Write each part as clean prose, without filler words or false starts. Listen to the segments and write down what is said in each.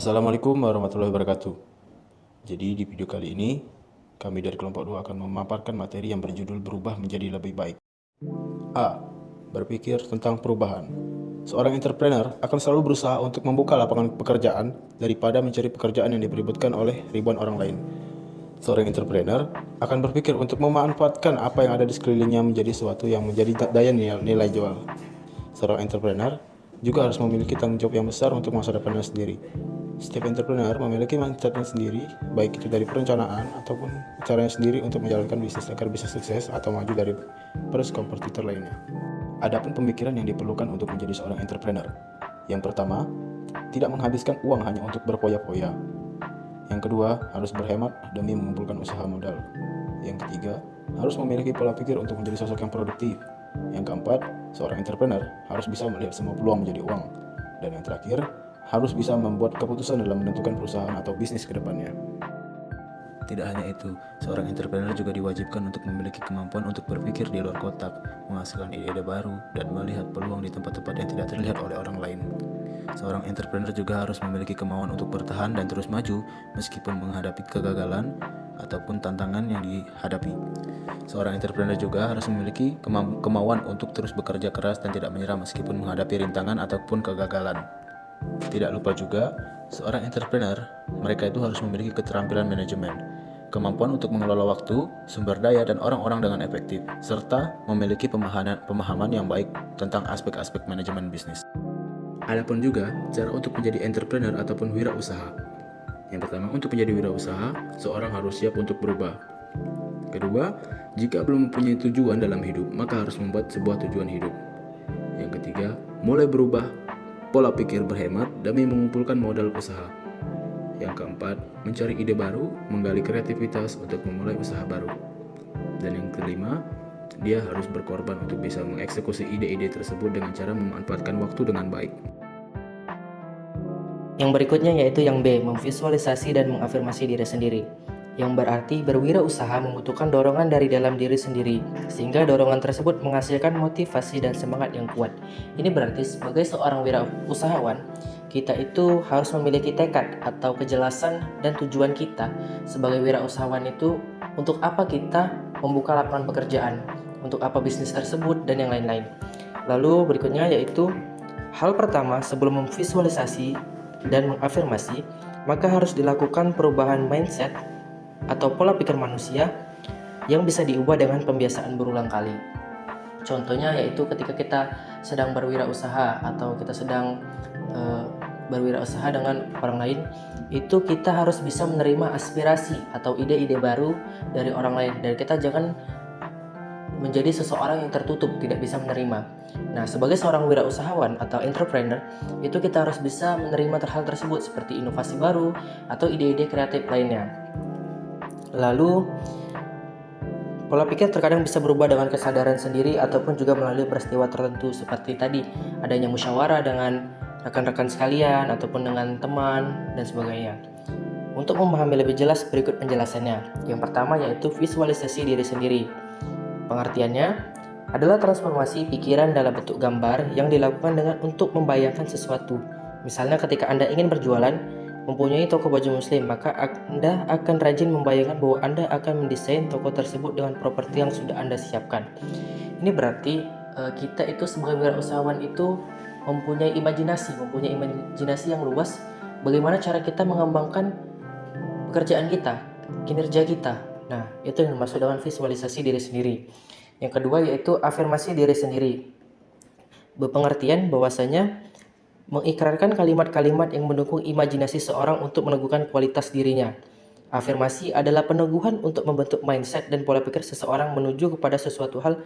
Assalamualaikum warahmatullahi wabarakatuh. Jadi di video kali ini, kami dari kelompok 2 akan memaparkan materi yang berjudul berubah menjadi lebih baik. A. Berpikir tentang perubahan. Seorang entrepreneur akan selalu berusaha untuk membuka lapangan pekerjaan daripada mencari pekerjaan yang diperebutkan oleh ribuan orang lain. Seorang entrepreneur akan berpikir untuk memanfaatkan apa yang ada di sekelilingnya menjadi sesuatu yang menjadi daya nilai jual. Seorang entrepreneur juga harus memiliki tanggung jawab yang besar untuk masa depannya sendiri. Setiap entrepreneur memiliki mindsetnya sendiri, baik itu dari perencanaan ataupun caranya sendiri untuk menjalankan bisnis agar bisa sukses atau maju dari kompetitor lainnya. Adapun pemikiran yang diperlukan untuk menjadi seorang entrepreneur. Yang pertama, tidak menghabiskan uang hanya untuk berfoya-foya. Yang kedua, harus berhemat demi mengumpulkan usaha modal. Yang ketiga, harus memiliki pola pikir untuk menjadi sosok yang produktif. Yang keempat, seorang entrepreneur harus bisa melihat semua peluang menjadi uang. Dan yang terakhir, harus bisa membuat keputusan dalam menentukan perusahaan atau bisnis ke depannya. Tidak hanya itu, seorang entrepreneur juga diwajibkan untuk memiliki kemampuan untuk berpikir di luar kotak, menghasilkan ide-ide baru, dan melihat peluang di tempat-tempat yang tidak terlihat oleh orang lain. Seorang entrepreneur juga harus memiliki kemauan untuk bertahan dan terus maju meskipun menghadapi kegagalan ataupun tantangan yang dihadapi. Seorang entrepreneur juga harus memiliki kemauan untuk terus bekerja keras dan tidak menyerah meskipun menghadapi rintangan ataupun kegagalan. Tidak lupa juga, seorang entrepreneur, mereka itu harus memiliki keterampilan manajemen, kemampuan untuk mengelola waktu, sumber daya, dan orang-orang dengan efektif, serta memiliki pemahaman yang baik tentang aspek-aspek manajemen bisnis. Adapun juga cara untuk menjadi entrepreneur ataupun wirausaha. Yang pertama, untuk menjadi wirausaha, seorang harus siap untuk berubah. Kedua, jika belum mempunyai tujuan dalam hidup, maka harus membuat sebuah tujuan hidup. Yang ketiga, mulai berubah pola pikir berhemat demi mengumpulkan modal usaha. Yang keempat, mencari ide baru, menggali kreativitas untuk memulai usaha baru. Dan yang kelima, dia harus berkorban untuk bisa mengeksekusi ide-ide tersebut dengan cara memanfaatkan waktu dengan baik. Yang berikutnya yaitu yang B, memvisualisasi dan mengafirmasi diri sendiri. Yang berarti berwirausaha membutuhkan dorongan dari dalam diri sendiri, sehingga dorongan tersebut menghasilkan motivasi dan semangat yang kuat. Ini berarti sebagai seorang wirausahawan, kita itu harus memiliki tekad atau kejelasan dan tujuan kita sebagai wirausahawan itu untuk apa kita membuka lapangan pekerjaan, untuk apa bisnis tersebut, dan yang lain-lain. Lalu berikutnya yaitu hal pertama sebelum memvisualisasi dan mengafirmasi, maka harus dilakukan perubahan mindset atau pola pikir manusia yang bisa diubah dengan pembiasaan berulang kali. Contohnya yaitu ketika kita sedang berwirausaha atau kita sedang berwirausaha dengan orang lain, itu kita harus bisa menerima aspirasi atau ide-ide baru dari orang lain, dan kita jangan menjadi seseorang yang tertutup, tidak bisa menerima. Nah, sebagai seorang wirausahawan atau entrepreneur, itu kita harus bisa menerima hal tersebut seperti inovasi baru atau ide-ide kreatif lainnya. Lalu, pola pikir terkadang bisa berubah dengan kesadaran sendiri ataupun juga melalui peristiwa tertentu seperti tadi, adanya musyawarah dengan rekan-rekan sekalian ataupun dengan teman dan sebagainya. Untuk memahami lebih jelas, berikut penjelasannya. Yang pertama yaitu visualisasi diri sendiri. Pengertiannya adalah transformasi pikiran dalam bentuk gambar yang dilakukan dengan untuk membayangkan sesuatu. Misalnya ketika Anda ingin berjualan, mempunyai toko baju muslim, maka Anda akan rajin membayangkan bahwa Anda akan mendesain toko tersebut dengan properti yang sudah Anda siapkan. Ini berarti kita itu sebagai wirausahawan itu mempunyai imajinasi yang luas bagaimana cara kita mengembangkan pekerjaan kita, kinerja kita. Nah, itu yang dimaksud dengan visualisasi diri sendiri. Yang kedua yaitu afirmasi diri sendiri. Berpengertian bahwasanya mengikrarkan kalimat-kalimat yang mendukung imajinasi seorang untuk meneguhkan kualitas dirinya. Afirmasi adalah peneguhan untuk membentuk mindset dan pola pikir seseorang menuju kepada sesuatu hal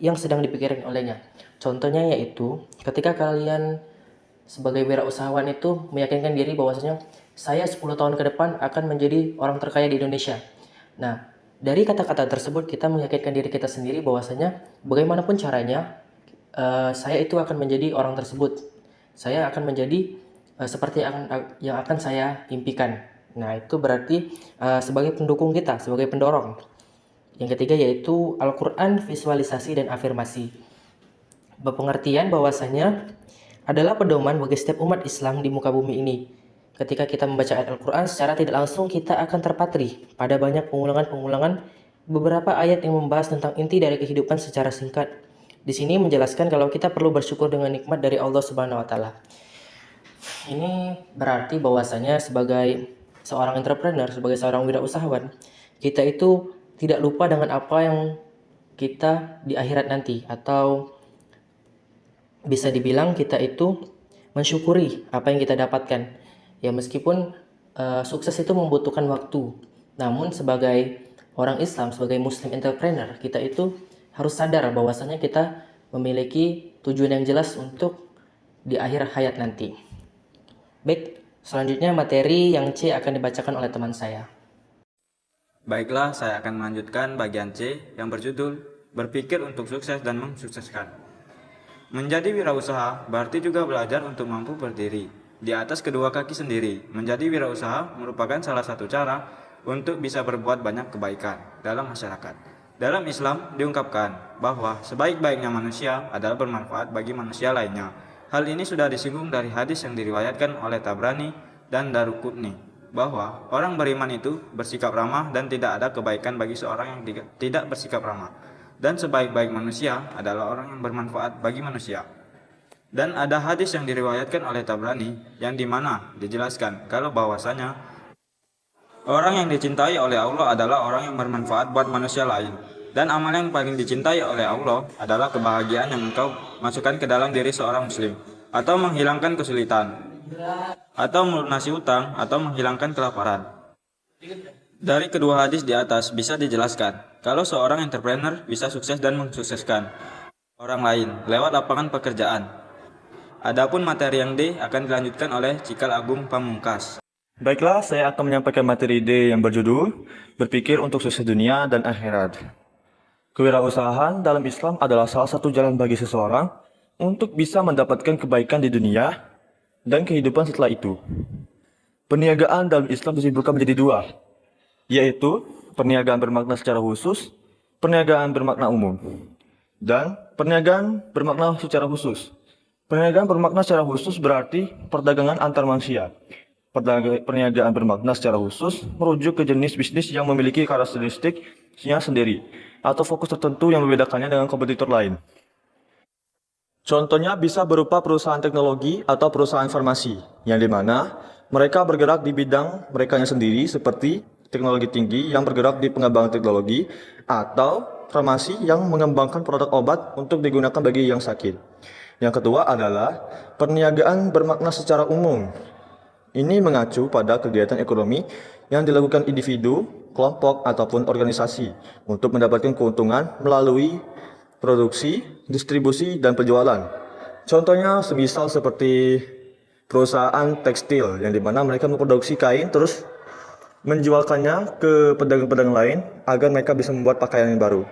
yang sedang dipikirkan olehnya. Contohnya yaitu ketika kalian sebagai wirausahawan itu meyakinkan diri bahwasanya saya 10 tahun ke depan akan menjadi orang terkaya di Indonesia. Nah, dari kata-kata tersebut kita meyakinkan diri kita sendiri bahwasanya bagaimanapun caranya saya itu akan menjadi orang tersebut. Saya akan menjadi seperti yang akan saya impikan. Nah, itu berarti sebagai pendukung kita, sebagai pendorong. Yang ketiga yaitu Al-Quran, visualisasi dan afirmasi. Berpengertian bahwasanya adalah pedoman bagi setiap umat Islam di muka bumi ini. ketika kita membaca ayat Al-Quran, secara tidak langsung kita akan terpatri pada banyak pengulangan-pengulangan beberapa ayat yang membahas tentang inti dari kehidupan secara singkat. Di sini menjelaskan kalau kita perlu bersyukur dengan nikmat dari Allah Subhanahu wa taala. Ini berarti bahwasanya sebagai seorang entrepreneur, sebagai seorang wirausahawan, kita itu tidak lupa dengan apa yang kita di akhirat nanti, atau bisa dibilang kita itu mensyukuri apa yang kita dapatkan. Ya meskipun sukses itu membutuhkan waktu, namun sebagai orang Islam, sebagai Muslim entrepreneur, kita itu harus sadar bahwasanya kita memiliki tujuan yang jelas untuk di akhir hayat nanti. Baik, selanjutnya materi yang C akan dibacakan oleh teman saya. Baiklah, saya akan melanjutkan bagian C yang berjudul Berpikir untuk Sukses dan Mensukseskan. Menjadi wirausaha berarti juga belajar untuk mampu berdiri di atas kedua kaki sendiri. Menjadi wirausaha merupakan salah satu cara untuk bisa berbuat banyak kebaikan dalam masyarakat. Dalam Islam diungkapkan bahwa sebaik-baiknya manusia adalah bermanfaat bagi manusia lainnya. Hal ini sudah disinggung dari hadis yang diriwayatkan oleh Tabrani dan Daruqutni, bahwa orang beriman itu bersikap ramah dan tidak ada kebaikan bagi seorang yang tidak bersikap ramah. Dan sebaik-baik manusia adalah orang yang bermanfaat bagi manusia. Dan ada hadis yang diriwayatkan oleh Tabrani yang dimana dijelaskan kalau bahwasanya orang yang dicintai oleh Allah adalah orang yang bermanfaat buat manusia lain. Dan amal yang paling dicintai oleh Allah adalah kebahagiaan yang engkau masukkan ke dalam diri seorang muslim, atau menghilangkan kesulitan, atau melunasi utang, atau menghilangkan kelaparan. Dari kedua hadis di atas bisa dijelaskan kalau seorang entrepreneur bisa sukses dan mensukseskan orang lain lewat lapangan pekerjaan. Adapun materi yang D akan dilanjutkan oleh Cikal Agung Pamungkas. Baiklah, saya akan menyampaikan materi D yang berjudul Berpikir untuk Sukses Dunia dan Akhirat. Kewirausahaan dalam Islam adalah salah satu jalan bagi seseorang untuk bisa mendapatkan kebaikan di dunia dan kehidupan setelah itu. Perniagaan dalam Islam disimpulkan menjadi dua, yaitu perniagaan bermakna secara khusus, perniagaan bermakna umum, dan perniagaan bermakna secara khusus. Perniagaan bermakna secara khusus berarti perdagangan antar manusia. Perniagaan bermakna secara khusus merujuk ke jenis bisnis yang memiliki karakteristiknya sendiri atau fokus tertentu yang membedakannya dengan kompetitor lain. Contohnya bisa berupa perusahaan teknologi atau perusahaan farmasi, yang dimana mereka bergerak di bidang mereka sendiri seperti teknologi tinggi yang bergerak di pengembangan teknologi, atau farmasi yang mengembangkan produk obat untuk digunakan bagi yang sakit. Yang kedua adalah perniagaan bermakna secara umum. Ini mengacu pada kegiatan ekonomi yang dilakukan individu, kelompok, ataupun organisasi untuk mendapatkan keuntungan melalui produksi, distribusi, dan penjualan. Contohnya semisal seperti perusahaan tekstil yang dimana mereka memproduksi kain terus menjualkannya ke pedagang-pedagang lain agar mereka bisa membuat pakaian yang baru.